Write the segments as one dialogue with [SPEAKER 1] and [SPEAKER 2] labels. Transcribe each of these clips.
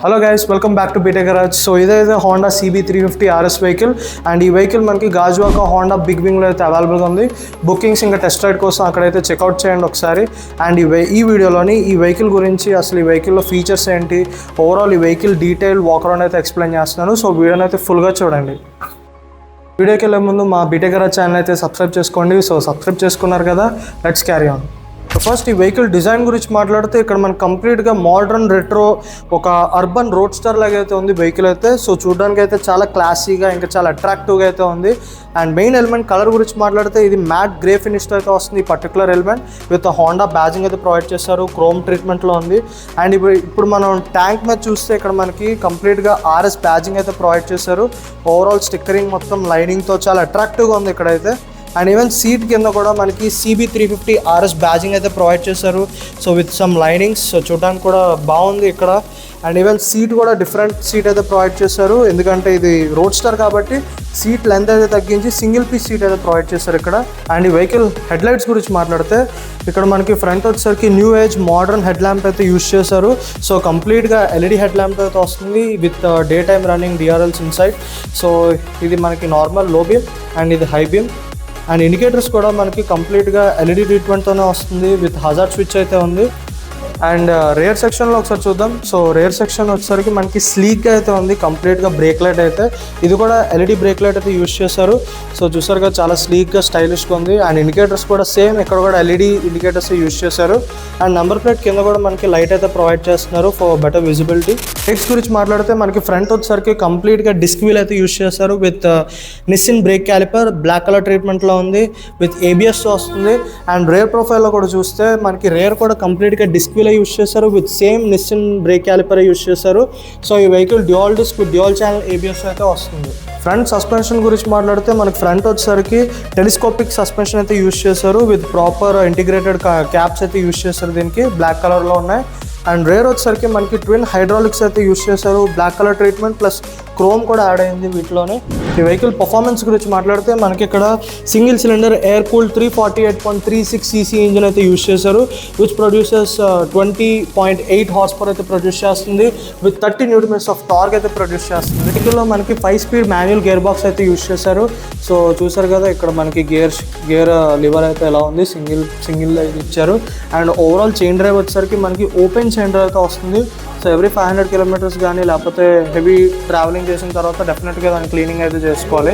[SPEAKER 1] Hello guys, welcome back to BTech garage. So ఇదైతే Honda CB350 RS vehicle and ఈ vehicle మనకి Gajuwaka Honda big వింగ్లో అయితే అవైలబుల్గా ఉంది. బుకింగ్స్ ఇంకా టెస్ట్ రైడ్ కోసం అక్కడైతే చెక్అవుట్ చేయండి ఒకసారి. అండ్ ఈ వీడియోలోని ఈ వెహికల్ గురించి, అసలు ఈ వెహికల్లో ఫీచర్స్ ఏంటి, ఓవరాల్ ఈ వెహికల్ డీటెయిల్ వాక్ అరౌండ్ అయితే ఎక్స్ప్లెయిన్ చేస్తున్నాను. సో వీడియోని అయితే ఫుల్గా చూడండి. వీడియోకి వెళ్ళే ముందు మా బీటెక్ గరాజ్ ఛానల్ అయితే సబ్స్క్రైబ్ చేసుకోండి. సో సబ్స్క్రైబ్ చేసుకున్నారు కదా, లెట్స్ క్యారీ ఆన్. ఫస్ట్ ఈ వెహికల్ డిజైన్ గురించి మాట్లాడితే ఇక్కడ మనకు కంప్లీట్గా మోడర్న్ రెట్రో ఒక అర్బన్ రోడ్ స్టార్ లాగా అయితే ఉంది వెహికల్ అయితే. సో చూడడానికి అయితే చాలా క్లాసీగా ఇంకా చాలా అట్రాక్టివ్గా అయితే ఉంది. అండ్ మెయిన్ ఎలిమెంట్ కలర్ గురించి మాట్లాడితే ఇది మ్యాట్ గ్రే ఫినిష్తో అయితే వస్తుంది. ఈ పర్టికులర్ ఎలిమెంట్ విత్ హోండా బ్యాజింగ్ అయితే ప్రొవైడ్ చేస్తారు, క్రోమ్ ట్రీట్మెంట్లో ఉంది. అండ్ ఇప్పుడు మనం ట్యాంక్ మీద చూస్తే ఇక్కడ మనకి కంప్లీట్గా RS బ్యాజింగ్ అయితే ప్రొవైడ్ చేశారు. ఓవరాల్ స్టిక్కరింగ్ మొత్తం లైనింగ్తో చాలా అట్రాక్టివ్గా ఉంది ఇక్కడైతే. అండ్ ఈవెన్ సీట్ కింద కూడా మనకి CB350 RS బ్యాజింగ్ అయితే ప్రొవైడ్ చేశారు. So with some linings, so చూడడానికి కూడా బాగుంది ఇక్కడ. అండ్ ఈవెన్ సీట్ కూడా డిఫరెంట్ సీట్ అయితే ప్రొవైడ్ చేశారు, ఎందుకంటే ఇది రోడ్ స్టార్ కాబట్టి సీట్ లెంత్ అయితే తగ్గించి సింగిల్ పీస్ సీట్ అయితే ప్రొవైడ్ చేశారు ఇక్కడ. అండ్ ఈ వెహికల్ హెడ్ లైట్స్ గురించి మాట్లాడితే ఇక్కడ మనకి ఫ్రంట్ వచ్చేసరికి new age modern head lamp అయితే యూస్ చేశారు. సో కంప్లీట్గా LED హెడ్ ల్యాంప్ అయితే వస్తుంది with day time running DRLs inside. So ఇది మనకి నార్మల్ లో బీమ్ అండ్ ఇది హై బీమ్. అండ్ ఇండికేటర్స్ కూడా మనకి కంప్లీట్గా LED ట్రీట్మెంట్తోనే వస్తుంది విత్ హజార్డ్ స్విచ్ అయితే ఉంది. అండ్ రేర్ సెక్షన్లో ఒకసారి చూద్దాం. సో రేర్ సెక్షన్ వచ్చేసరికి మనకి స్లీక్గా అయితే ఉంది, కంప్లీట్గా బ్రేక్ లైట్ అయితే ఇది కూడా LED బ్రేక్ లైట్ అయితే యూస్ చేశారు. సో చూసారుగా చాలా స్లీక్గా స్టైలిష్గా ఉంది. అండ్ ఇండికేటర్స్ కూడా సేమ్ ఇక్కడ కూడా LED ఇండికేటర్స్ యూస్ చేశారు. అండ్ నెంబర్ ప్లేట్ కింద కూడా మనకి లైట్ అయితే ప్రొవైడ్ చేస్తున్నారు ఫర్ బెటర్ విజిబిలిటీ. బ్రేక్స్ గురించి మాట్లాడితే మనకి ఫ్రంట్ వచ్చేసరికి కంప్లీట్గా డిస్క్ వీల్ అయితే యూస్ చేశారు with Nissin brake caliper black colour ట్రీట్మెంట్లో ఉంది విత్ ABSతో వస్తుంది. అండ్ రేర్ ప్రొఫైల్లో కూడా చూస్తే మనకి రేర్ కూడా కంప్లీట్గా డిస్క్ వీల్ యూస్ చేశారు with same Nissin brake caliper use చేశారు. సో ఈ vehicle dual disc with dual channel ABS అయితే వస్తుంది. ఫ్రంట్ సస్పెన్షన్ గురించి మాట్లాడితే మనకి ఫ్రంట్ వచ్చేసరికి టెలిస్కోపిక్ సస్పెన్షన్ అయితే యూస్ చేశారు విత్ ప్రాపర్ ఇంటిగ్రేటెడ్ క్యాప్స్ అయితే యూస్ చేశారు, దీనికి బ్లాక్ కలర్లో ఉన్నాయి. అండ్ రేర్ వచ్చేసరికి మనకి ట్విన్ హైడ్రాలిక్స్ అయితే యూస్ చేశారు, black colour treatment plus chrome కూడా యాడ్ అయింది వీటిలోనే. ఈ వెహికల్ పర్ఫార్మెన్స్ గురించి మాట్లాడితే మనకి ఇక్కడ single cylinder air cooled 348.36 cc engine అయితే యూస్ చేశారు విచ్ ప్రొడ్యూసెస్ 20.8 హార్స్ పవర్ అయితే ప్రొడ్యూస్ చేస్తుంది విత్ 30 Nm ఆఫ్ టార్క్ అయితే ప్రొడ్యూస్ చేస్తుంది. వెహికల్లో మనకి 5 స్పీడ్ మాన్యువల్ గేర్ బాక్స్ అయితే యూస్ చేశారు. సో చూసారు కదా ఇక్కడ మనకి గేర్ లివర్ అయితే ఎలా ఉంది, సింగిల్ ఇచ్చారు. అండ్ ఓవరాల్ చైన్ డ్రైవ్ వచ్చేసరికి మనకి ఓపెన్ చైన్ డ్రైవ్ అయితే వస్తుంది. సో ఎవ్రీ 500 kilometers కానీ లేకపోతే హెవీ ట్రావెలింగ్ చేసిన తర్వాత డెఫినెట్గా దాని క్లీనింగ్ అయితే చేసుకోవాలి.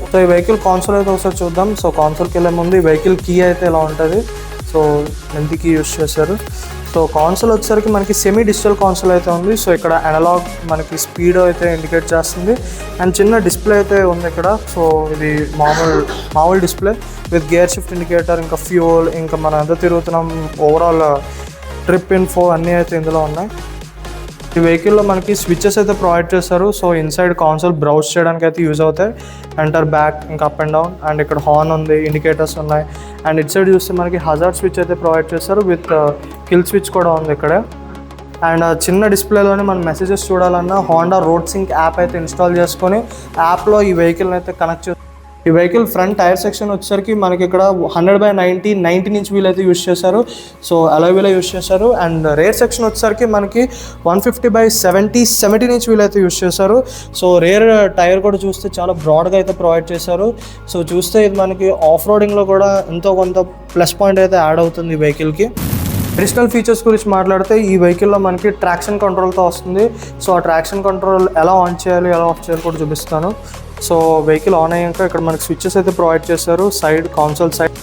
[SPEAKER 1] సో ఈ వెహికల్ కాన్సోల్ అయితే ఒకసారి చూద్దాం. సో కాన్సోల్కి వెళ్ళే ముందు ఈ వెహికల్ కీ అయితే ఎలా ఉంటుంది, సో ఎంత కీ యూస్ చేశారు. సో కాన్సోల్ వచ్చేసరికి మనకి సెమీ డిజిటల్ కాన్సోల్ అయితే ఉంది. సో ఇక్కడ అనలాగ్ మనకి స్పీడ్ అయితే ఇండికేట్ చేస్తుంది. అండ్ చిన్న డిస్ప్లే అయితే ఉంది ఇక్కడ. సో ఇది మామూలు display with gear shift indicator, ఇంకా ఫ్యూల్, ఇంకా మనం ఎంత తిరుగుతున్నాం, ఓవరాల్ ట్రిప్ ఇన్ఫో అన్నీ అయితే ఇందులో ఉన్నాయి. ఈ వెహికల్లో మనకి స్విచెస్ అయితే ప్రొవైడ్ చేస్తారు. సో ఇన్సైడ్ కాన్సోల్ బ్రౌజ్ చేయడానికి అయితే యూజ్ అవుతాయి, ఎంటర్ బ్యాక్ ఇంకా అప్ అండ్ డౌన్. అండ్ ఇక్కడ హార్న్ ఉంది, ఇండికేటర్స్ ఉన్నాయి. అండ్ ఇట్ సైడ్ చూస్తే మనకి హజార్డ్ స్విచ్ అయితే ప్రొవైడ్ చేస్తారు విత్ కిల్ స్విచ్ కూడా ఉంది ఇక్కడ. అండ్ చిన్న డిస్ప్లేలోనే మనం మెసేజెస్ చూడాలన్నా హోండా రోడ్ సింక్ యాప్ అయితే ఇన్స్టాల్ చేసుకొని యాప్లో ఈ వెహికల్ని అయితే కనెక్ట్ చేస్తారు. ఈ వెహికల్ ఫ్రంట్ టైర్ సెక్షన్ వచ్చేసరికి మనకి ఇక్కడ 100/90 19 inch వీల్ అయితే యూస్ చేశారు. సో అలాయ్ వీల్ యూస్ చేశారు. అండ్ రేర్ సెక్షన్ వచ్చేసరికి మనకి 150/70 17 inch వీల్ అయితే యూస్ చేశారు. సో రేర్ టైర్ కూడా చూస్తే చాలా బ్రాడ్గా అయితే ప్రొవైడ్ చేశారు. సో చూస్తే ఇది మనకి ఆఫ్ రోడింగ్లో కూడా ఎంతో కొంత ప్లస్ పాయింట్ అయితే యాడ్ అవుతుంది ఈ వెహికల్కి. అడిషనల్ ఫీచర్స్ గురించి మాట్లాడితే ఈ వెహికల్లో మనకి ట్రాక్షన్ కంట్రోల్తో వస్తుంది. సో ఆ ట్రాక్షన్ కంట్రోల్ ఎలా ఆన్ చేయాలి, ఎలా ఆఫ్ చేయాలి కూడా చూపిస్తాను. సో వెహికల్ ఆన్ అయ్యాక ఇక్కడ మనకి స్విచెస్ అయితే ప్రొవైడ్ చేశారు సైడ్ కాన్సోల్ సైడ్.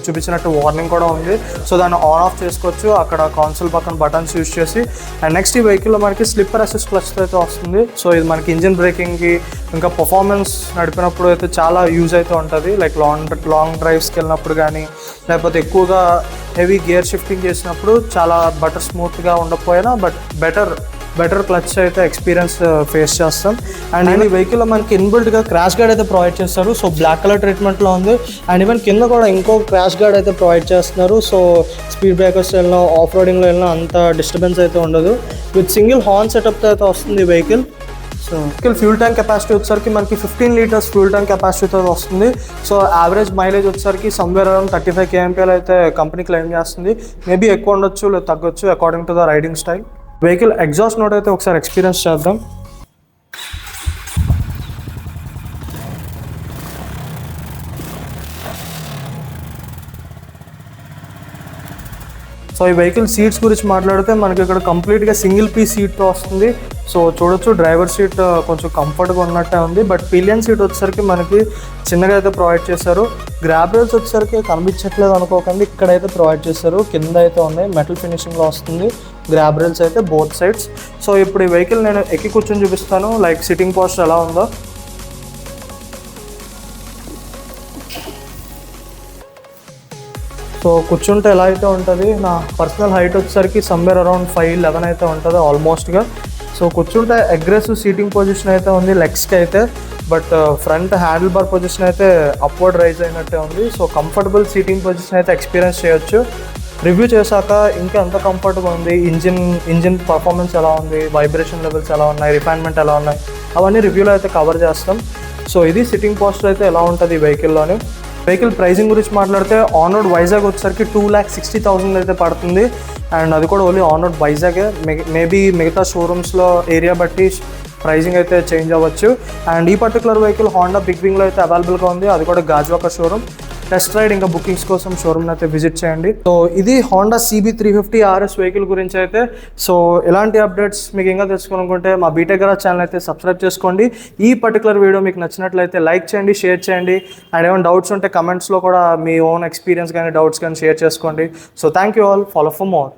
[SPEAKER 1] చూపించినట్టు వార్నింగ్ కూడా ఉంది. సో దాన్ని ఆన్ ఆఫ్ చేసుకోవచ్చు అక్కడ కాన్సోల్ పక్కన బటన్స్ యూస్ చేసి. అండ్ నెక్స్ట్ ఈ వెహికల్లో మనకి స్లిప్పర్ అసిస్ట్ క్లచ్ అయితే వస్తుంది. సో ఇది మనకి ఇంజిన్ బ్రేకింగ్కి ఇంకా పర్ఫార్మెన్స్ నడిపినప్పుడు అయితే చాలా యూజ్ అయితే ఉంటుంది. లైక్ లాంగ్ డ్రైవ్స్కి వెళ్ళినప్పుడు కానీ లేకపోతే ఎక్కువగా హెవీ గేర్ షిఫ్టింగ్ చేసినప్పుడు చాలా స్మూత్గా ఉండకపోయినా బెటర్ క్లచ్ అయితే ఎక్స్పీరియన్స్ ఫేస్ చేస్తాం. అండ్ ఈ వెహికల్లో మనకి ఇన్బిల్ట్గా క్రాష్ గార్డ్ అయితే ప్రొవైడ్ చేస్తారు. సో బ్లాక్ కలర్ ట్రీట్మెంట్లో ఉంది. అండ్ ఈవెన్ కింద కూడా ఇంకో క్రాష్ గార్డ్ అయితే ప్రొవైడ్ చేస్తున్నారు. సో స్పీడ్ బ్రేకర్స్ వెళ్ళినా ఆఫ్ రోడింగ్లో వెళ్ళినా అంత డిస్టర్బెన్స్ అయితే ఉండదు. విత్ సింగిల్ హార్న్ సెటప్తో అయితే వస్తుంది ఈ వెహికల్. సో ఫ్యూల్ ట్యాంక్ కెపాసిటీ వచ్చేసరికి మనకి 15 లీటర్స్ ఫ్యూల్ ట్యాంక్ కెపాసిటీతో వస్తుంది. సో యావరేజ్ మైలేజ్ వచ్చేసరికి సమ్వేర్ అరౌండ్ 35 kmpl అయితే కంపెనీ క్లెయిమ్ చేస్తుంది. మేబీ ఎక్కువ ఉండొచ్చు లేదా తగ్గొచ్చు according to the riding style. Vehicle exhaust note అయితే ఒకసారి ఎక్స్పీరియన్స్ చేద్దాం. సో ఈ వెహికల్ సీట్స్ గురించి మాట్లాడితే మనకి ఇక్కడ కంప్లీట్గా సింగిల్ పీస్ సీట్తో వస్తుంది. సో చూడొచ్చు డ్రైవర్ సీట్ కొంచెం కంఫర్ట్గా ఉన్నట్టే ఉంది. బట్ పిలియన్ సీట్ వచ్చేసరికి మనకి చిన్నగా అయితే ప్రొవైడ్ చేశారు. గ్రాబ్ రైల్స్ వచ్చేసరికి కనిపించట్లేదు అనుకోకండి, ఇక్కడైతే ప్రొవైడ్ చేశారు. కింద అయితే ఉన్నాయి, మెటల్ ఫినిషింగ్లో వస్తుంది గ్రాబ్ రైల్స్ అయితే బోత్ సైడ్స్. సో ఇప్పుడు ఈ వెహికల్ నేను ఎక్కి కూర్చొని చూపిస్తాను, లైక్ సిట్టింగ్ పోస్టర్ ఎలా ఉందో. సో కూర్చుంటే ఎలా అయితే ఉంటుంది, నా పర్సనల్ హైట్ వచ్చేసరికి సమ్వేర్ అరౌండ్ 5'11" అయితే ఉంటుంది ఆల్మోస్ట్గా. సో కూర్చుంటే అగ్రెసివ్ సీటింగ్ పొజిషన్ అయితే ఉంది లెగ్స్కి అయితే. But front handle bar position అయితే అప్వర్డ్ రైజ్ అయినట్టే ఉంది. సో కంఫర్టబుల్ సీటింగ్ పొజిషన్ అయితే ఎక్స్పీరియన్స్ చేయొచ్చు. రివ్యూ చేశాక ఇంకా ఎంత కంఫర్ట్గా ఉంది, ఇంజిన్ పర్ఫార్మెన్స్ ఎలా ఉంది, వైబ్రేషన్ లెవెల్స్ ఎలా ఉన్నాయి, రిఫైన్మెంట్ ఎలా ఉన్నాయి, అవన్నీ రివ్యూలో అయితే కవర్ చేస్తాం. సో ఇది సిట్టింగ్ పోస్టర్ అయితే ఎలా ఉంటుంది ఈ వెహికల్లోని. వెహికల్ ప్రైసింగ్ గురించి మాట్లాడితే ఆన్ రోడ్ వైజాగ్ వచ్చేసరికి 2,60,000 అయితే పడుతుంది. అండ్ అది కూడా ఓన్లీ ఆన్ రోడ్ వైజాగే. మేబీ మిగతా షోరూమ్స్లో ఏరియా బట్టి ప్రైసింగ్ అయితే చేంజ్ అవ్వచ్చు. అండ్ ఈ పర్టికులర్ వెహికల్ హోండా బిగ్ వింగ్లో అయితే అవైలబుల్గా ఉంది, అది కూడా గాజువాక షోరూమ్. టెస్ట్ రైడ్ ఇంకా బుకింగ్స్ కోసం షోరూమ్ని అయితే విజిట్ చేయండి. సో ఇది హోండా CB350 RS వెహికల్ గురించి అయితే. సో ఎలాంటి అప్డేట్స్ మీకు ఇంకా తెలుసుకోవాలనుకుంటే మా బీటెక్ గరాజ్ ఛానల్ అయితే సబ్స్క్రైబ్ చేసుకోండి. ఈ పర్టికులర్ వీడియో మీకు నచ్చినట్లయితే లైక్ చేయండి, షేర్ చేయండి. అండ్ ఏమైనా డౌట్స్ ఉంటే కమెంట్స్లో కూడా మీ ఓన్ ఎక్స్పీరియన్స్ కానీ డౌట్స్ కానీ షేర్ చేసుకోండి. So thank you all, follow for more.